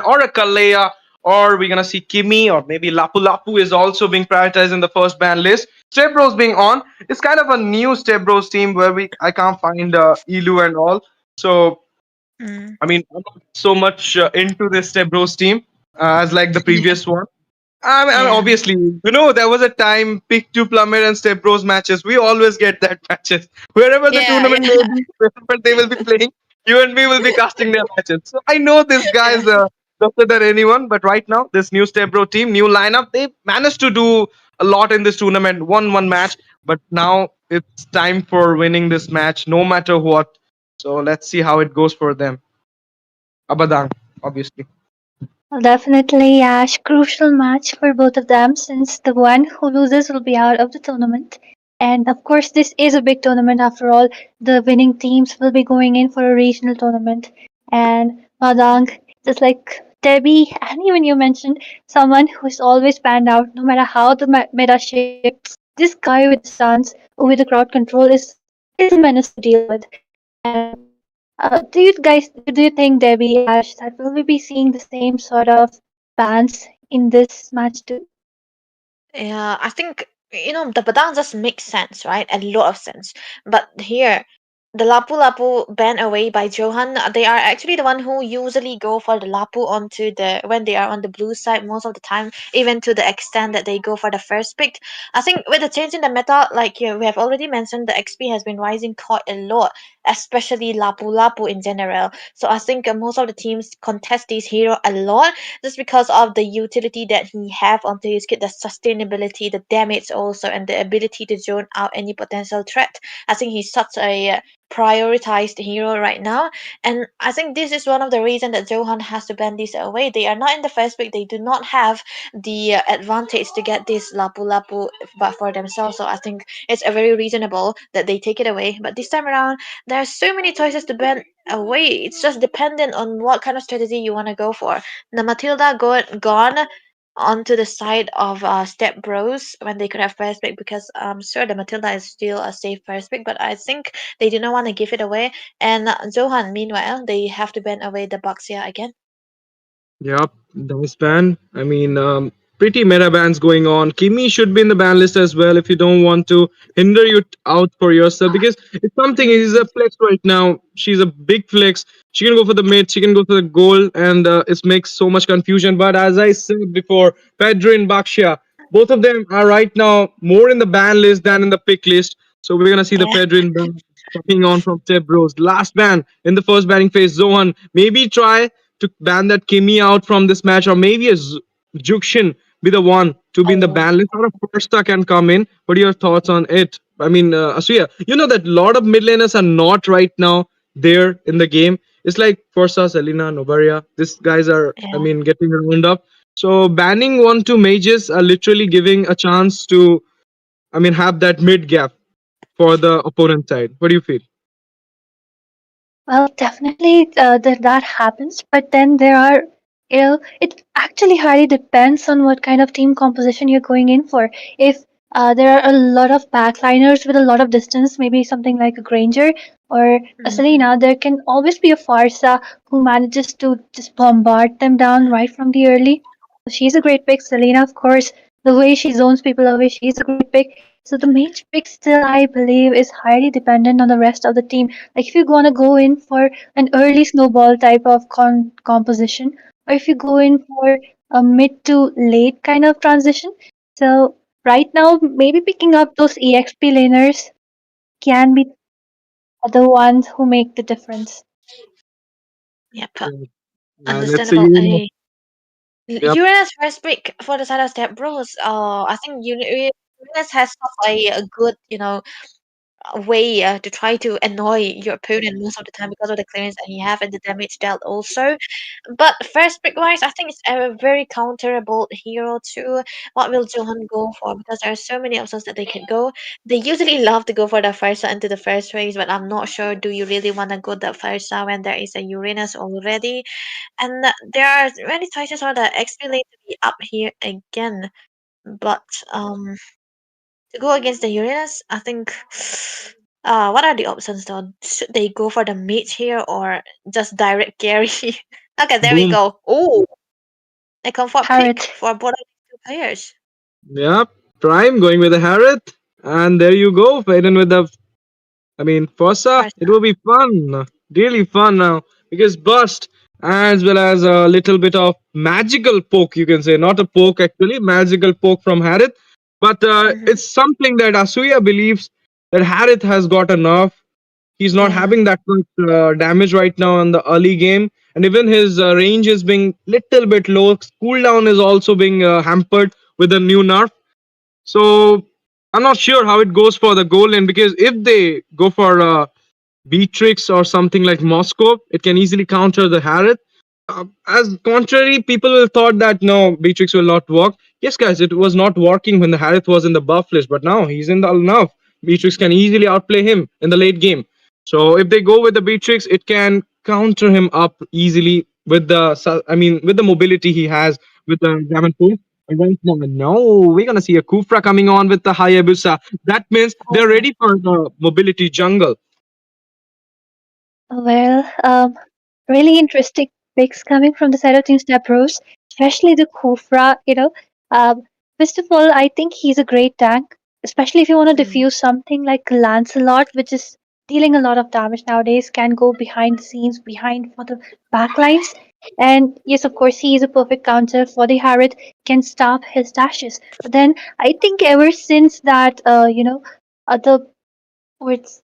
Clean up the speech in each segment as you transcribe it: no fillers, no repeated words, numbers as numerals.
or a Kalea, or we're gonna see Kimi, or maybe Lapu Lapu is also being prioritized in the first ban list. Stepbros being on. It's kind of a new Stepbros team where we I can't find Elu and all. So Mm. I mean, I'm not so much into this Stepbros team as like the previous one. I mean, Yeah. obviously, there was a time pick two plummet and Step Bros matches. We always get that matches. Wherever the Yeah, tournament may be, wherever they will be playing, you and me will be casting their matches. So I know this yeah. guy's better than anyone. But right now, this new Step Bro team, new lineup, they managed to do a lot in this tournament. Won one match, but now it's time for winning this match, no matter what. So let's see how it goes for them. Abadang, obviously. Well, definitely, Ash, crucial match for both of them since the one who loses will be out of the tournament. And of course, this is a big tournament after all. The winning teams will be going in for a regional tournament. And Madang, just like Debbie, and even you mentioned, someone who's always panned out no matter how the meta shifts. This guy with the stuns or with the crowd control is a menace to deal with. And do you think, Debbie, Ash, that will we be seeing the same sort of bans in this match too? Yeah, I think the Badang just makes sense, right? A lot of sense. But here, the Lapu Lapu banned away by Johan, they are actually the one who usually go for the Lapu onto the when they are on the blue side most of the time, even to the extent that they go for the first pick. I think with the change in the meta, like we have already mentioned, the XP has been rising quite a lot, especially Lapu Lapu in general. So I think most of the teams contest this hero a lot just because of the utility that he have onto his kit, the sustainability, the damage also, and the ability to zone out any potential threat. I think he's such a prioritized hero right now, and I think this is one of the reasons that Zohan has to ban this away. They are not in the first pick. They do not have the advantage to get this Lapu Lapu but for themselves. So I think it's a very reasonable that they take it away. But this time around, there are so many choices to ban away. It's just dependent on what kind of strategy you want to go for. The Matilda gone onto the side of Step Bros when they could have first pick because I'm sure the Matilda is still a safe first pick, but I think they do not want to give it away. And Zohan, meanwhile, they have to ban away the Baxia again. Yep, nice ban. I mean, pretty meta bans going on. Kimi should be in the ban list as well if you don't want to hinder you out for yourself because it's something. He's a flex right now. She's a big flex. She can go for the mid. She can go for the goal, and it makes so much confusion. But as I said before, Pedro and Bakshia, both of them are right now more in the ban list than in the pick list. So we're gonna see the Yeah. Pedrin ban coming on from Step Bros. Last ban in the first banning phase. Zohan maybe try to ban that Kimi out from this match, or maybe a Jukshin be the one to be in the Oh, ban list, or a Forsta can come in. What are your thoughts on it? I mean, Asuya, you know that a lot of mid laners are not right now there in the game. It's like Forsta, Selena, Novaria. These guys are, I yeah. mean, getting round up. So banning one two mages are literally giving a chance to, I mean, have that mid gap for the opponent side. What do you feel? Well, definitely that happens, but then there are, it actually highly depends on what kind of team composition you're going in for. If there are a lot of backliners with a lot of distance, maybe something like a Granger or a Mhm. Selena, there can always be a Farsa who manages to just bombard them down right from the early. She's a great pick. Selena, of course, the way she zones people away, she's a great pick. So the main pick still, I believe, is highly dependent on the rest of the team. Like if you want to go in for an early snowball type of composition, or if you go in for a mid to late kind of transition. So right now, maybe picking up those EXP laners can be the ones who make the difference. Yep. And it's a Understandable. you. Yep. Uranus first pick for the side of Step Bros. I think Uranus has such a good, a way to try to annoy your opponent most of the time because of the clearance that he have and the damage dealt also. But first pick wise, I think it's a very counterable hero too. What will Johan go for? Because there are so many options that they can go. They usually love to go for the Farsa into the first phase, but I'm not sure. Do you really want to go the Farsa when there is a Uranus already? And there are many choices for the XP lane to be up here again. But um, to go against the Uranus, I think. What are the options though? Should they go for the mage here or just direct carry? Okay, there we Boom. go. Oh, a comfort pick Harriet. for both of these two players. Yep. Prime going with the Harriet. And there you go. Faden with the, I mean, Fossa. It Farsa. will be fun. Really fun now. Because Burst, as well as a little bit of magical poke, you can say. Not a poke, actually. Magical poke from Harriet. But Mm-hmm. it's something that Asuya believes that Harriet has got enough. He's not Yeah. having that much damage right now in the early game, and even his range is being little bit low. Cooldown is also being hampered with the new nerf. So I'm not sure how it goes for the goal lane, because if they go for Beatrix or something like Moscow, it can easily counter the Harriet. As contrary, people will thought that no, Beatrix will not work. Yes, guys, it was not working when the Harriet was in the buff list, but now he's in the enough. Beatrix can easily outplay him in the late game. So if they go with the Beatrix, it can counter him up easily with the, I mean, with the mobility he has with the Diamond Pool. And right now, no, we're gonna see a Kufra coming on with the Hayabusa. That means they're Oh. ready for the mobility jungle. Well, really interesting picks coming from the side of Team Stepbros, especially the Kufra. First of all, I think he's a great tank, especially if you want to Mm. defuse something like Lancelot, which is dealing a lot of damage nowadays, can go behind the scenes, behind for the backlines. And yes, of course, he is a perfect counter for the Harriet, can stop his dashes. But then I think ever since that, the with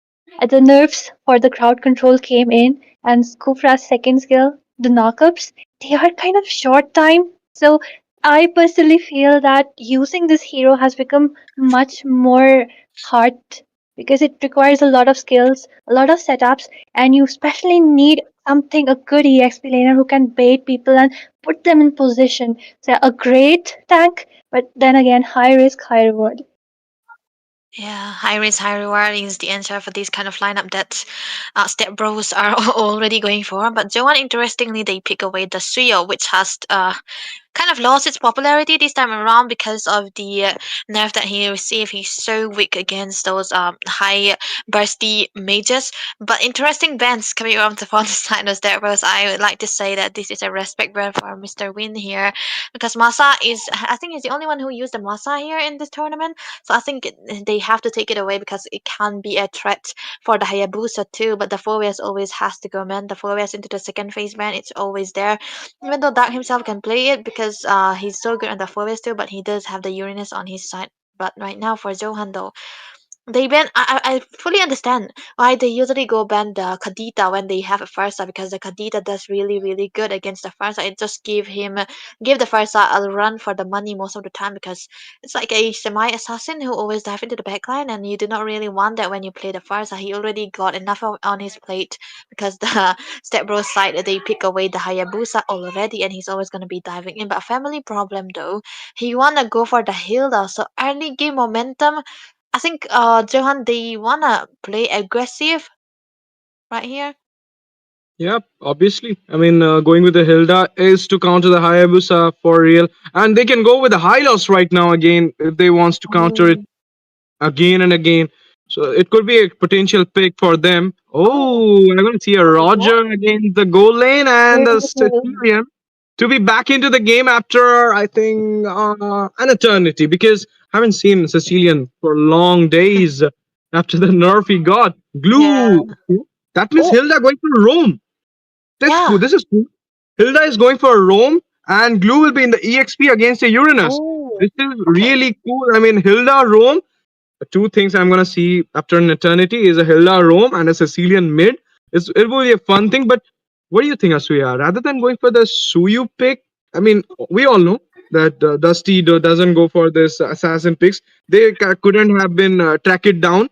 the nerfs for the crowd control came in, and Kufra's second skill, the knockups, they are kind of short time. So I personally feel that using this hero has become much more hard because it requires a lot of skills, a lot of setups, and you especially need something, a good EXP laner who can bait people and put them in position. So a great tank, but then again, high risk, high reward. Yeah, high risk, high reward is the answer for this kind of lineup that Step Bros are already going for. But Joan, interestingly, they pick away the Suyo, which has kind of lost its popularity this time around because of the nerf that he received. He's so weak against those high bursty mages. But interesting bans coming from the fun side of that was I would like to say that this is a respect ban for Mr. Win here because Masa is I think he's the only one who used the Masa here in this tournament. So I think they have to take it away because it can be a threat for the Hayabusa too. But the Fouriers always has to go man. The Fouriers into the second phase ban, it's always there even though Dark himself can play it because he's so good on the forest too, but he does have the Uranus on his side. But right now for Zohan though, they ban. I fully understand why they usually go ban the Kadita when they have a Farsa because the Kadita does really good against the Farsa. It just give the Farsa a run for the money most of the time because it's like a semi assassin who always dive into the backline and you do not really want that when you play the Farsa. He already got enough on his plate because the Step Bros side they pick away the Hayabusa already and he's always gonna be diving in. But family problem though, he wanna go for the Hilda. So early game momentum I think Johan they wanna play aggressive right here. Yep, obviously. I mean, going with the Hilda is to counter the Hayabusa for real, and they can go with the Hylos right now again if they wants to counter it Oh, again and again. So it could be a potential pick for them. oh, Oh, I'm going to see a for the what? Roger against the goal lane and the Ooh. Sicilian to be back into the game after I think an eternity, because I haven't seen Sicilian for long days after the nerf he got. Yeah. Glue. That means Oh, Hilda going to Rome. That's cool. yeah. This is cool. Hilda is going for a Rome, and Glue will be in the EXP against a Uranus. Oh, This is okay. really cool. I mean, Hilda Rome. Two things I'm gonna see after an eternity is a Hilda Rome and a Sicilian mid. It will be a fun thing. But what do you think, Asuya? Rather than going for the Suyu pick, I mean, we all know that Dusty doesn't go for this assassin picks. They couldn't have been track it down.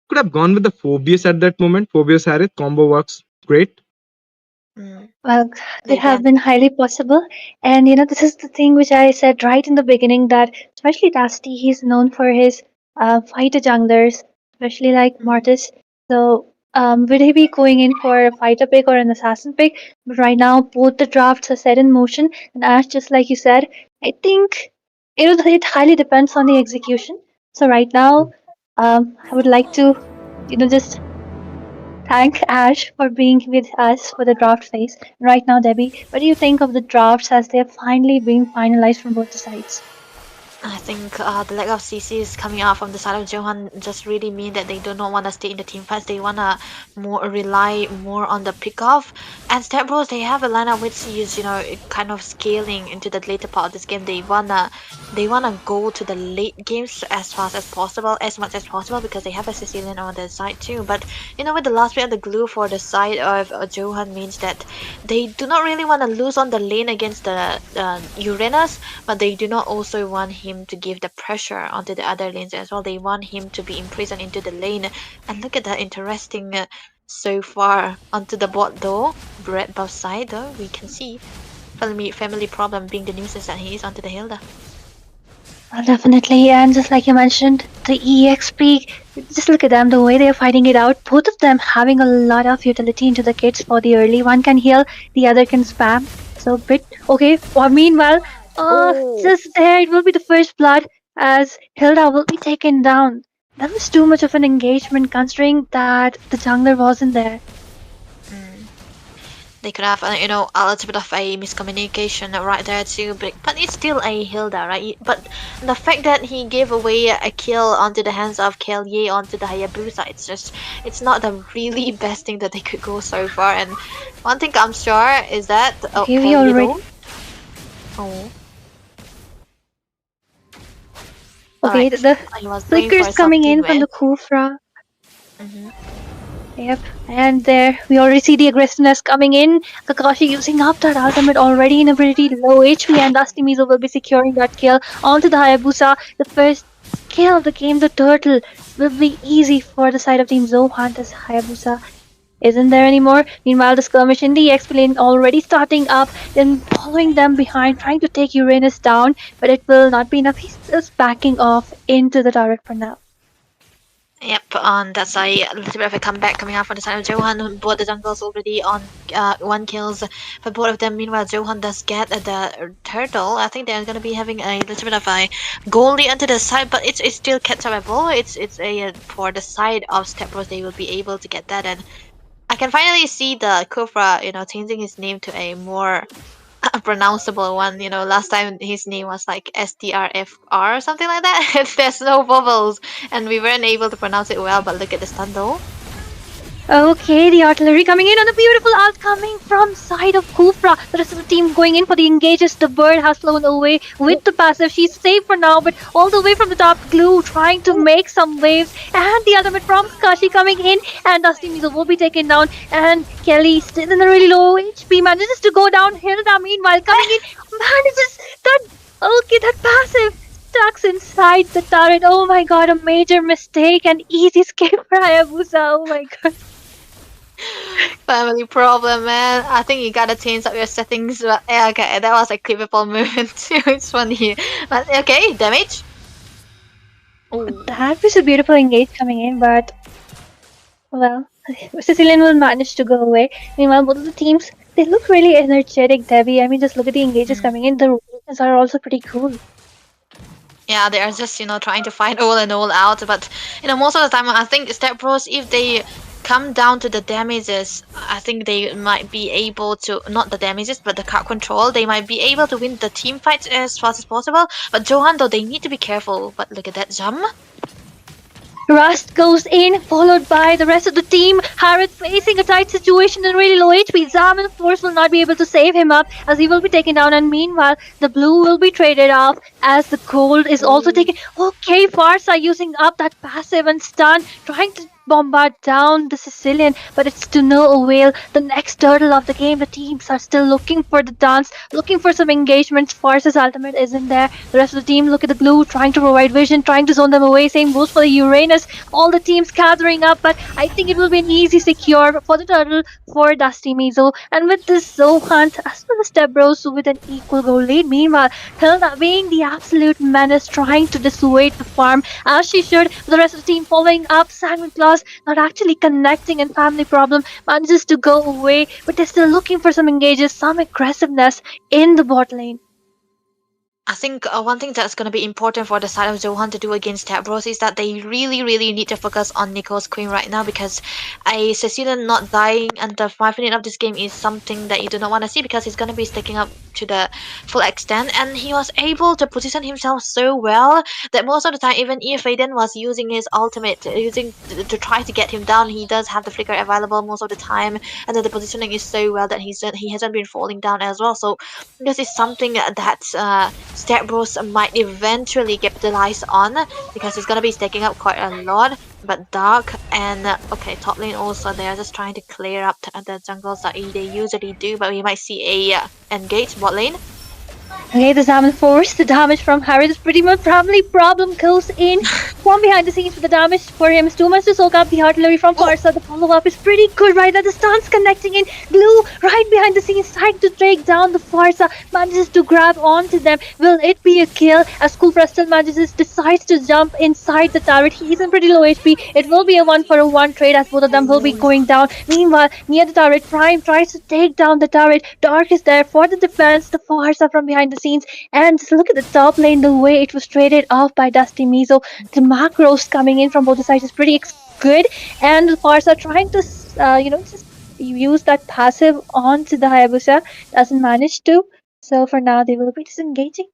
Could have gone with the Phobius at that moment. Phobius had it. Combo works great. Mm, Well, they could have ban. been highly possible. And this is the thing which I said right in the beginning that especially Dusty, he's known for his fighter junglers, especially like Mm, Mortis. So, would he be going in for a fighter pick or an assassin pick? But right now, both the drafts are set in motion. And as just like you said, I think it highly depends on the execution. So right now, I would like to, just Thank Ash for being with us for the draft phase. Right now, Debbie, what do you think of the drafts as they have finally been finalized from both the sides? I think the lack of CCs coming out from the side of Johan just really mean that they do not want to stay in the team fights. They want to more rely more on the pick-off. And Stepbros, they have a lineup which is, kind of scaling into the later part of this game. They wanna go to the late games as fast as possible, as much as possible, because they have a Sicilian on their side too. But with the last bit of the glue for the side of Johan means that they do not really want to lose on the lane against the Uranus, but they do not also want him to give the pressure onto the other lanes as well. They want him to be imprisoned into the lane. And look at that interesting so far onto the bot though. Red buff side though, we can see family problem being the nuisance that he is onto the Hilda. Definitely, and just like you mentioned, the EXP, just look at them, the way they are fighting it out. Both of them having a lot of utility into the kits for the early. One can heal, the other can spam. So, bit okay. Or meanwhile, Oh, just there, it will be the first blood as Hilda will be taken down. That was too much of an engagement considering that the jungler wasn't there. mm. They could have, a little bit of a miscommunication right there too, but it's still a Hilda, right? But the fact that he gave away a kill onto the hands of Kelly onto the Hayabusa, it's not the really best thing that they could go so far. And one thing I'm sure is that, Okay, we Kelly already. though, oh, Okay, alright, the he was going for flickers coming something in from with. the Kufra. Mhm. Yep, and there we already see the aggressiveness coming in. Kakashi using up that ultimate already in a pretty low HP, and Dusty Mizo will be securing that kill onto the Hayabusa. The first kill of the game, the turtle, will be easy for the side of Team Zohunt as Hayabusa isn't there anymore. Meanwhile, the skirmish in the X lane already starting up, then following them behind, trying to take Uranus down, but it will not be enough. He's just backing off into the turret for now. Yep, and that's a little bit of a comeback coming out from the side of Johan. Both the jungles already on one kills for both of them. Meanwhile, Johan does get the turtle. I think they're gonna be having a little bit of a goalie onto the side, but it's still catchable. It's a for the side of Stepbros they will be able to get that, and I can finally see the Kufra, changing his name to a more unpronounceable one. Last time his name was like STRFR or something like that. There's no vowels, and we weren't able to pronounce it well. But look at the stun though. Okay, the artillery coming in on a beautiful ult coming from side of Kufra. The rest of the team going in for the engages. The bird has flown away with the passive. She's safe for now, but all the way from the top, Glue trying to make some waves. And the ultimate from Kashi coming in. And Dusty Mizo will be taken down. And Kelly still in a really low HP. Manages to go down. Hilda meanwhile coming in. Manages that. Okay, that passive stuck inside the turret. Oh my god, a major mistake and easy escape for Hayabusa. Oh my god. Family problem, man. I think you gotta change up your settings. But yeah, okay, that was a clippable moment too. It's funny, but okay, damage. Oh, That was a beautiful engage coming in, but well, Sicilian will manage to go away. Meanwhile, both of the teams they look really energetic, Debbie. I mean, just look at the engages mm. coming in. The rotations are also pretty cool. Yeah, they are just trying to find all and all out. But most of the time, I think Step Bros, if they come down to the damages, I think they might be able to, not the damages, but the card control, they might be able to win the team fights as fast as possible. But Johan, though, they need to be careful. But look at that jump. Rust goes in, followed by the rest of the team. Harrod facing a tight situation and really low HP. Zam and Force will not be able to save him up as he will be taken down. And meanwhile, the blue will be traded off as the gold is also Ooh. taken. Okay, Farsa using up that passive and stun, trying to bombard down the Sicilian, but it's to no avail. The next turtle of the game, the teams are still looking for the dance, looking for some engagements. Farsa's ultimate isn't there. The rest of the team look at the blue, trying to provide vision, trying to zone them away. Same goes for the Uranus. All the teams gathering up, but I think it will be an easy secure for the turtle for Dusty Mizo. And with this Zohunt as well as Stepbros with an equal goal lead. Meanwhile, Hilda being the absolute menace, trying to dissuade the farm as she should. The rest of the team following up. Sandwich Claus not actually connecting, and family problem manages to go away, but they're still looking for some engages, some aggressiveness in the bot lane. I think one thing that's going to be important for the side of Zohan to do against Stepbros is that they really, really need to focus on Nico's Queen right now because a Cecilia not dying under 5 minutes of this game is something that you do not want to see because he's going to be sticking up to the full extent, and he was able to position himself so well that most of the time, even if Aiden was using his ultimate, using to try to get him down, he does have the flicker available most of the time, and then the positioning is so well that he hasn't been falling down as well. So this is something that Stepbros might eventually capitalize on because he's gonna be stacking up quite a lot. But Dark and okay, top lane also they're just trying to clear up the jungles that they usually do, but we might see a engage bot lane. Okay, the Salmon Force, the damage from Harry is pretty much probably problem goes in from behind the scenes with the damage for him is too much to soak up the artillery from Farsa. The follow up is pretty good right now. The stun's connecting in. Blue right behind the scenes trying to take down the Farsa, manages to grab onto them. Will it be a kill as Kulfra still decides to jump inside the turret? He is in pretty low HP. It will be a 1-for-1 trade as both of them will be going down. Meanwhile, near the turret, Prime tries to take down the turret. Dark is there for the defense. The Farsa from behind the scenes, and just look at the top lane, the way it was traded off by Dusty Mizo. The macros coming in from both the sides is pretty good, and the Farsa trying to, just use that passive onto the Hayabusa, doesn't manage to. So for now, they will be disengaging.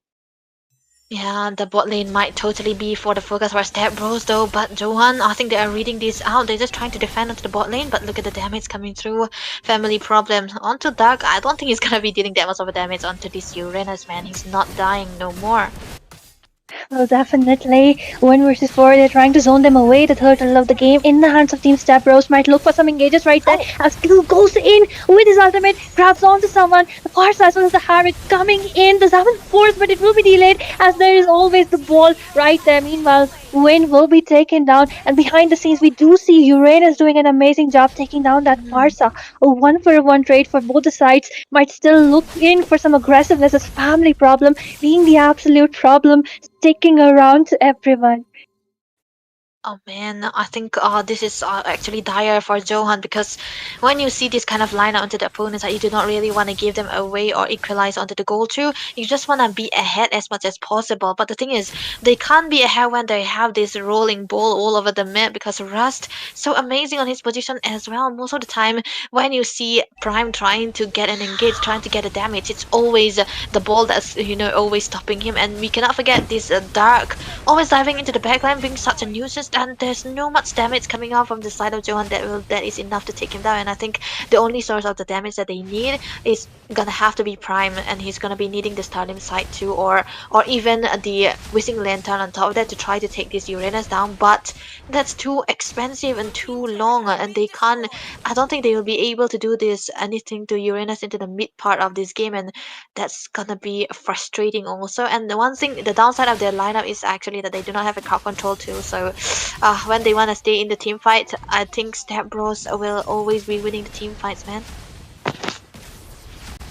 Yeah, the bot lane might totally be for the focus for Step Bros though, but Johan, I think they are reading this out. They're just trying to defend onto the bot lane, but look at the damage coming through. Family problem. Onto Dark, I don't think he's gonna be dealing that much of a damage onto this Uranus, man. He's not dying no more. Well, definitely. 1 versus 4, they're trying to zone them away. The third turtle of the game in the hands of Team Stepbros might look for some engages right there. Oh, As Skill goes in with his ultimate, grabs onto someone. The far side as well as the Harriet coming in. The 7th, but it will be delayed as there is always the ball right there. Meanwhile, Win will be taken down. And behind the scenes, we do see Uranus doing an amazing job taking down that mm. Farsa. A 1-for-1 trade for both the sides might still look in for some aggressiveness as family problem being the absolute problem sticking around to everyone. Oh man, I think this is actually dire for Johan because when you see this kind of lineup onto the opponents that you do not really want to give them away or equalize onto the goal too, you just want to be ahead as much as possible. But the thing is, they can't be ahead when they have this rolling ball all over the map because Rust so amazing on his position as well. Most of the time, when you see Prime trying to get an engage, trying to get a damage, it's always the ball that's always stopping him. And we cannot forget this Dark always diving into the backline, being such a nuisance, and there's no much damage coming out from the side of Johan that is enough to take him down. And I think the only source of the damage that they need is gonna have to be Prime, and he's gonna be needing the Starlim side too, or even the Whizzing Lantern on top of that to try to take this Uranus down. But that's too expensive and too long, and they can't. I don't think they will be able to do this anything to Uranus into the mid part of this game, and that's gonna be frustrating also. And the one thing, the downside of their lineup is actually that they do not have a crowd control too. So when they want to stay in the team fight, I think Step Bros will always be winning the team fights, man.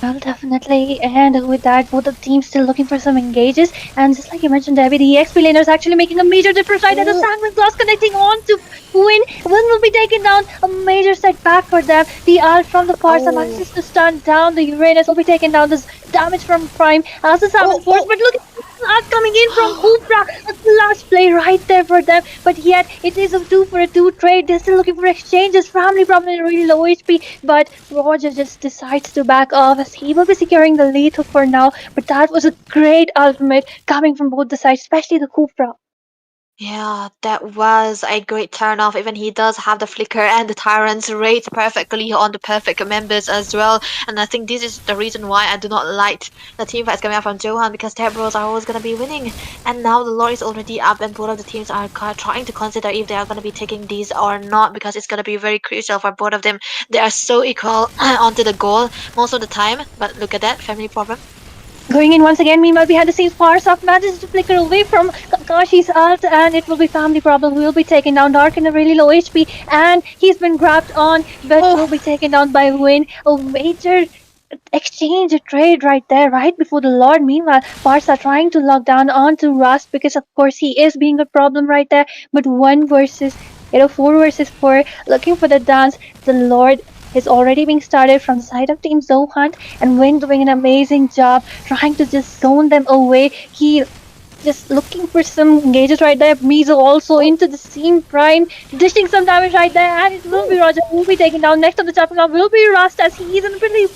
Well, definitely. And with that, both the teams still looking for some engages. And just like you mentioned, Debbie, the EXP laner is actually making a major difference right at the Oh, Sandman Glass connecting on to Win. Win will be taken down. A major setback for them. The ult from the Farsa oh, manages to stun down. The Uranus will be taken down. This damage from Prime as the Salmon oh, Force. But look at the ult coming in from oh. Kupra. A clutch play right there for them. But yet, it is a 2-for-2 trade. They're still looking for exchanges. Family probably really low HP. But Roger just decides to back off as he will be securing the lead for now. But that was a great ultimate coming from both the sides, especially the Kupra. Yeah, that was a great turn off. Even he does have the flicker and the tyrants rate perfectly on the perfect members as well. And I think this is the reason why I do not like the team fights coming out from Johan because Stepbros are always gonna be winning. And now the lore is already up, and both of the teams are trying to consider if they are gonna be taking these or not because it's gonna be very crucial for both of them. They are so equal onto the goal most of the time. But look at that family problem. Going in once again, meanwhile behind the scenes, Farsoft manages to flicker away from Kakashi's ult, and it will be family problem. Will be taken down. Dark in a really low HP, and he's been grabbed on, but will Oh, be taken down by Win. A major exchange, a trade right there, right before the Lord. Meanwhile, Farsa trying to lock down onto Rust because, of course, he is being a problem right there. But 4 versus 4, looking for the dance. The Lord is already being started from the side of Team Zohunt, and Win doing an amazing job trying to just zone them away. He just looking for some engages right there. Mizo also into the scene, Prime dishing some damage right there, and it will be Roger who will be taken down. Next on the chopping block will be Rust as he is in pretty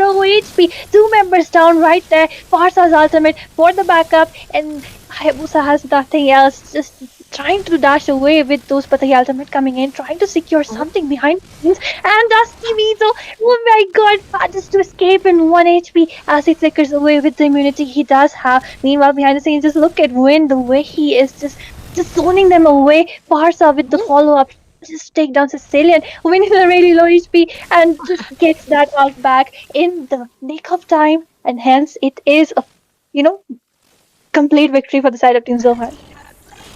low HP. Two members down right there. Farsa's ultimate for the backup, and Hayabusa has nothing else, just trying to dash away with those Patay ultimate coming in, trying to secure something behind the scenes. And Dusty Mizo, oh my god, manages to escape in 1 HP as he flickers away with the immunity he does have. Meanwhile, behind the scenes, just look at Win, the way he is just zoning them away. Farsa with the follow up. Just take down Sicilian, Win in a really low HP, and just gets that ult back in the nick of time, and hence it is a you know complete victory for the side of Team Zohan.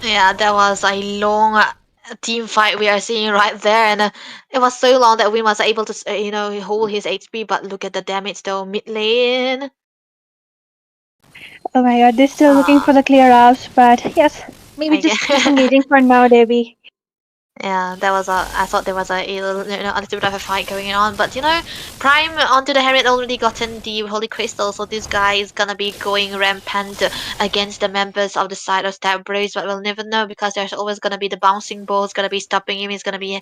Yeah, that was a long team fight we are seeing right there, and it was so long that Win was able to, hold his HP. But look at the damage though, mid lane. Oh my god, they're still looking Uh, for the clear ups, but yes, maybe I just guess. disengaging for now, Debbie. Yeah, that was a. I thought there was a little bit of a fight going on, but Prime onto the Harriet already gotten the Holy Crystal, so this guy is gonna be going rampant against the members of the side of Stepbros, but we'll never know because there's always gonna be the bouncing ball, gonna be stopping him. He's gonna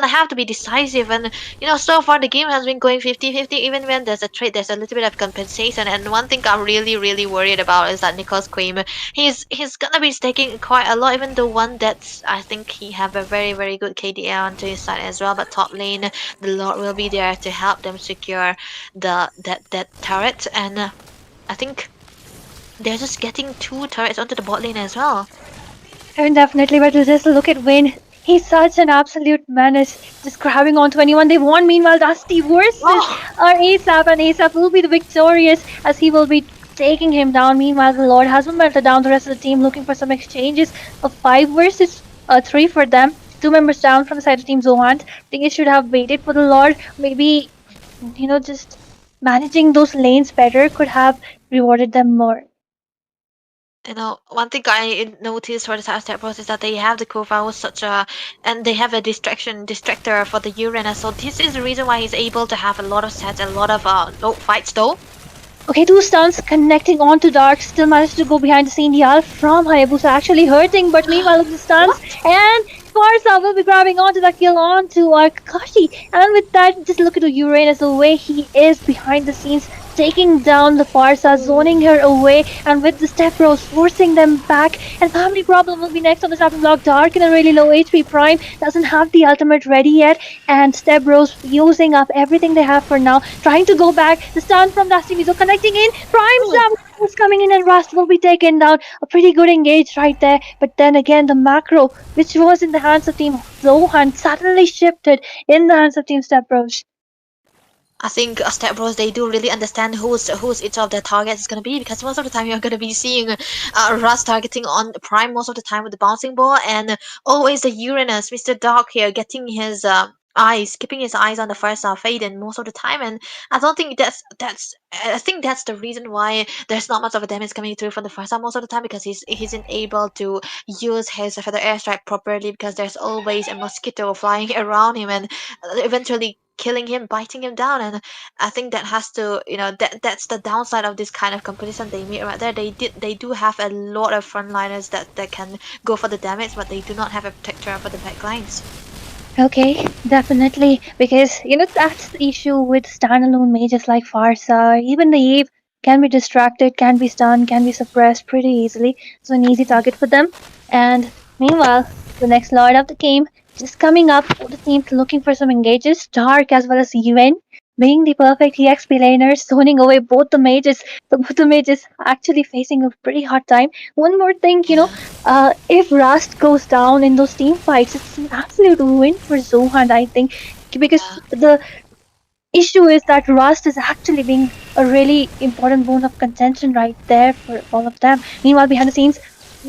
have to be decisive, and so far the game has been going 50-50. Even when there's a trade, there's a little bit of compensation, and one thing I'm really really worried about is that Nicholas Queen. He's gonna be staking quite a lot, even the one that's I think he have a very very good KDA onto his side as well. But top lane, the Lord will be there to help them secure that turret, and I think they're just getting two turrets onto the bot lane as well. I mean, definitely, but just look at Win. He's such an absolute menace, just grabbing onto anyone they want. Meanwhile, Dusty versus Oh, our ASAP, and ASAP will be the victorious as he will be taking him down. Meanwhile, the Lord has been melted down. The rest of the team looking for some exchanges of 5 versus 3 for them. Two members down from the side of Team Zohant. I think it should have waited for the Lord. Maybe, just managing those lanes better could have rewarded them more. one thing I noticed for the side step is that they have the profile with and they have a distractor for the Uranus. So this is the reason why he's able to have a lot of sets, a lot of fights though. Okay, two stuns connecting onto Dark. Still managed to go behind the scene. The ult from Hayabusa actually hurting, but meanwhile, look the stuns. What? And Farsa will be grabbing onto that kill onto our Kakashi. And with that, just look at the Uranus, the way he is behind the scenes, taking down the Farsa, zoning her away. And with the Stepbros forcing them back. And Family Problem will be next on the stopping block. Dark in a really low HP. Prime doesn't have the ultimate ready yet. And Stepbros using up everything they have for now, trying to go back. The stun from Dusty Mizo connecting in. Prime Sam is coming in, and Rust will be taken down. A pretty good engage right there. But then again, the macro, which was in the hands of Team Zohan, suddenly shifted in the hands of Team Stepbros. I think Step Bros they do really understand who's each of their targets is gonna be, because most of the time you're gonna be seeing Russ targeting on Prime most of the time with the bouncing ball, and always the Uranus, Mr. Dark here getting his eyes, keeping his eyes on the first Faden most of the time, and I don't think I think that's the reason why there's not much of a damage coming through from the first most of the time, because he's unable to use his feather airstrike properly, because there's always a mosquito flying around him and eventually killing him, biting him down. And I think that has to, that's the downside of this kind of competition they made right there. They do have a lot of frontliners that can go for the damage, but they do not have a protector for the backlines. Okay, definitely. Because, that's the issue with standalone mages like Farsa. Even the Eve can be distracted, can be stunned, can be suppressed pretty easily. So, an easy target for them. And meanwhile, the next Lord of the game just coming up for the team looking for some engages. Dark as well as UN. Being the perfect EXP laners, zoning away both the mages. Both the mages actually facing a pretty hard time. One more thing, Yeah. if Rust goes down in those team fights, it's an absolute win for Zohan, I think, because Yeah. the issue is that Rust is actually being a really important bone of contention right there for all of them. Meanwhile, behind the scenes,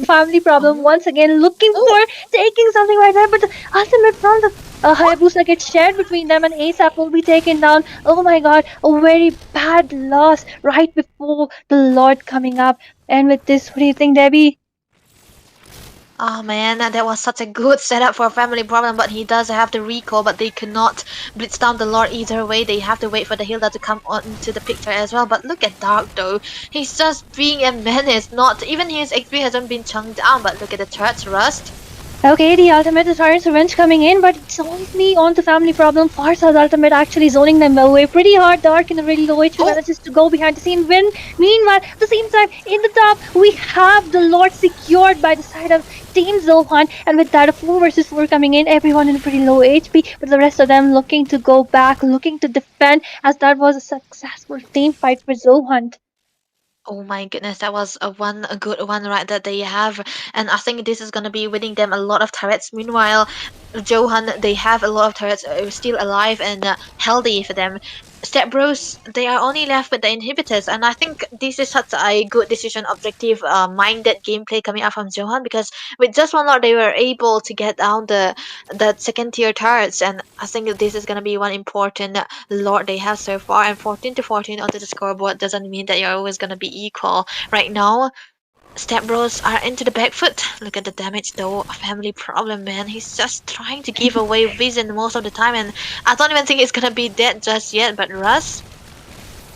Family Problem once again looking Oh, for taking something right there, but the ultimate from the Hayabusa gets shared between them, and ASAP will be taken down. Oh my god, a very bad loss right before the Lord coming up. And with this, what do you think, Debbie? Oh man, that was such a good setup for a family problem, but he does have the recall, but they cannot blitz down the Lord either way. They have to wait for the healer to come on into the picture as well. But look at Dark though. He's just being a menace. Not even his XP hasn't been chunked down, but look at the turrets rust. Okay, the ultimate is Tyrant's Revenge coming in, but it's only on the family problem. Farsa's ultimate actually zoning them away pretty hard. Dark in a really low HP Oh, manages to go behind the scene win. Meanwhile, at the same time, in the top, we have the Lord secured by the side of Team Zohan, and with that, a 4 versus 4 coming in, everyone in a pretty low HP, but the rest of them looking to go back, looking to defend, as that was a successful team fight for Zohan. oh my goodness, that was a good one right that they have, and I think this is gonna be winning them a lot of turrets. Meanwhile, Johan, they have a lot of turrets still alive and healthy for them. Stepbros, they are only left with the inhibitors, and I think this is such a good decision, objective, minded gameplay coming out from Johan because with just one lot they were able to get down the second tier turrets, and I think this is gonna be one important lot they have so far. And 14 to 14 onto the scoreboard doesn't mean that you're always gonna be equal. Right now, Stepbros are into the back foot. Look at the damage though. A family problem, man. He's just trying to give away vision most of the time, and I don't even think it's gonna be dead just yet. But Russ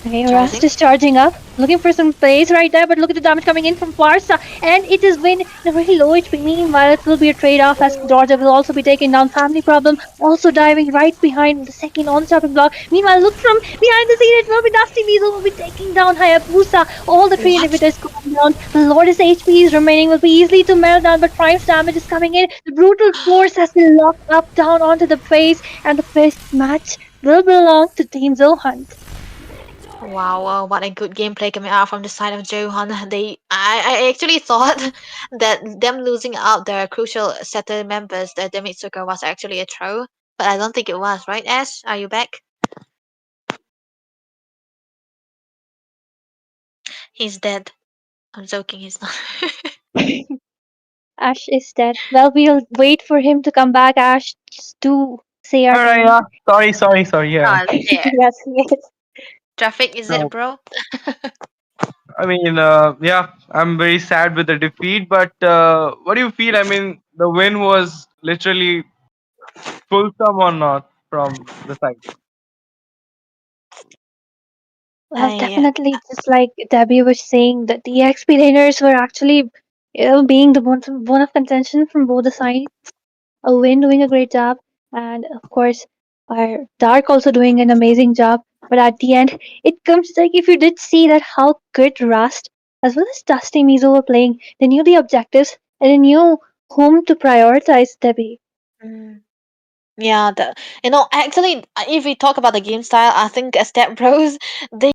Okay, Rust charging. is charging up, looking for some plays right there, but look at the damage coming in from Farsa, and it is Win in a very low HP. Meanwhile, it will be a trade-off as Georgia will also be taking down Family Problem, also diving right behind the second on-stopping block. Meanwhile, look from behind the scene, it will be Dusty Weasel will be taking down Hayabusa. All the three What? inhibitors going down. The Lotus HP is remaining, will be easily to melt down, but Prime's damage is coming in. The Brutal Force has been locked up down onto the face, and the first match will belong to Team Zohunt. Wow, what a good gameplay coming out from the side of Johan. I actually thought that them losing out their crucial setter members, the Mitsuka, was actually a throw, but I don't think it was, right? Ash, are you back? He's dead. I'm joking, he's not. Ash is dead. Well, we'll wait for him to come back. Ash, just do say our Alright, thing. yeah. Sorry. Yeah. Oh, there. Yes, yes. Traffic, is it, No, bro? I mean, yeah, I'm very sad with the defeat, but what do you feel? I mean, the win was literally fulsome or not from the side? Well, I definitely, just like Debbie was saying, that the XP laners were actually being the one of contention from both the sides. Win doing a great job, and of course, our Dark also doing an amazing job. But at the end, it comes like if you did see that how good Rust as well as Dusty Mizo were playing, they knew the objectives and they knew whom to prioritize, Debbie. mm, yeah, the actually, if we talk about the game style, I think Step Bros they